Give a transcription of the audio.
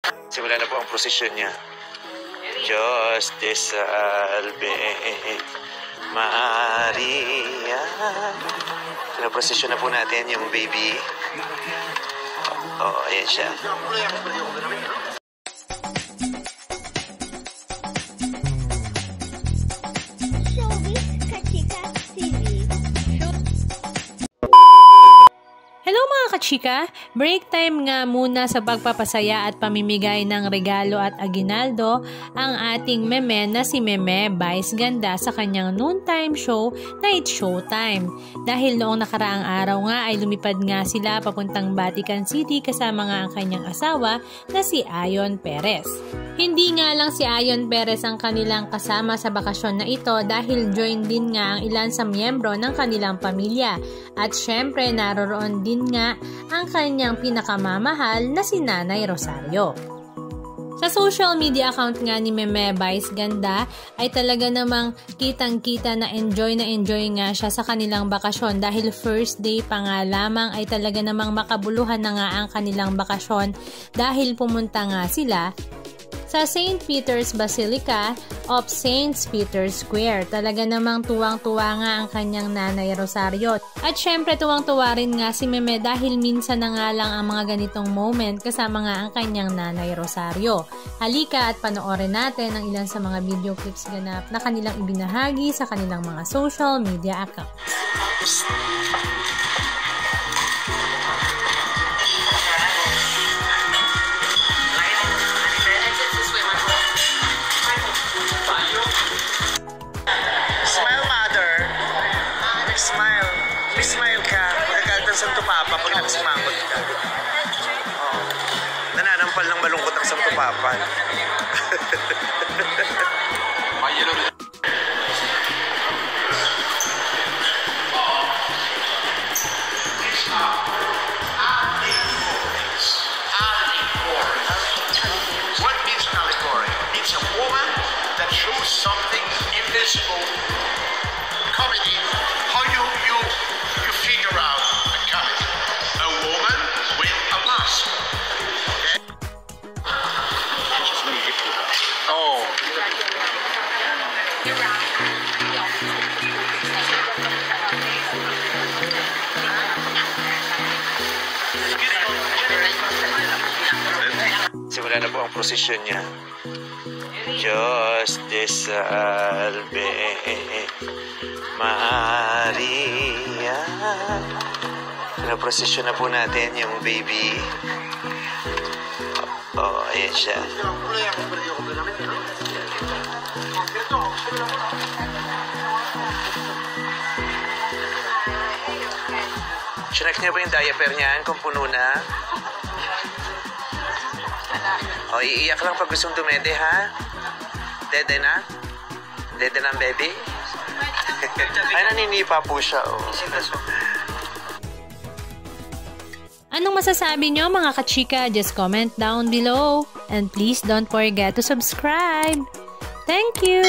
Simula na po ang prosesyon niya. Diyos te salve Maria. Pinaprosesyon na po natin yung baby. Ayan siya. Chika, break time nga muna sa pagpapasaya at pamimigay ng regalo at aginaldo ang ating meme na si Meme Vice Ganda sa kanyang noontime show na It's Showtime. Dahil noong nakaraang araw nga ay lumipad nga sila papuntang Vatican City kasama nga ang kanyang asawa na si Ayon Perez. Hindi nga lang si Ayon Perez ang kanilang kasama sa bakasyon na ito dahil join din nga ang ilan sa miyembro ng kanilang pamilya. At syempre naroroon din nga ang kanyang pinakamamahal na si Nanay Rosario. Sa social media account nga ni Meme Vice Ganda ay talaga namang kitang-kita na enjoy nga siya sa kanilang bakasyon dahil first day pa nga lamang ay talaga namang makabuluhan na nga ang kanilang bakasyon dahil pumunta nga sila sa St. Peter's Basilica of St. Peter's Square. Talaga namang tuwang-tuwa nga ang kanyang Nanay Rosario. At syempre tuwang-tuwa rin nga si Meme dahil minsan na nga lang ang mga ganitong moment kasama nga ang kanyang Nanay Rosario. Halika at panoorin natin ang ilan sa mga video clips ganap na kanilang ibinahagi sa kanilang mga social media accounts. Smile ka. Magagalit ang Santo Papa pag nagsimangot ka. Nananampal ng malungkot ang Santo Papa. What means an allegory? It's a woman that shows something invisible. Comedy. How you figure out a comedy? A woman with a mask. Okay? Oh. Simula na po ang prosesyon niya. Diyos te salve Maria. Pinaprosesyon na po natin yung baby. Ayan siya. Chinek niya ba yung diaper niyan kung puno na? Iiyak lang pag gustong dumede, ha? Dede na? Dede na, baby? Ay, naninipa po siya, Anong masasabi nyo mga kachika? Just comment down below. And please don't forget to subscribe. Thank you!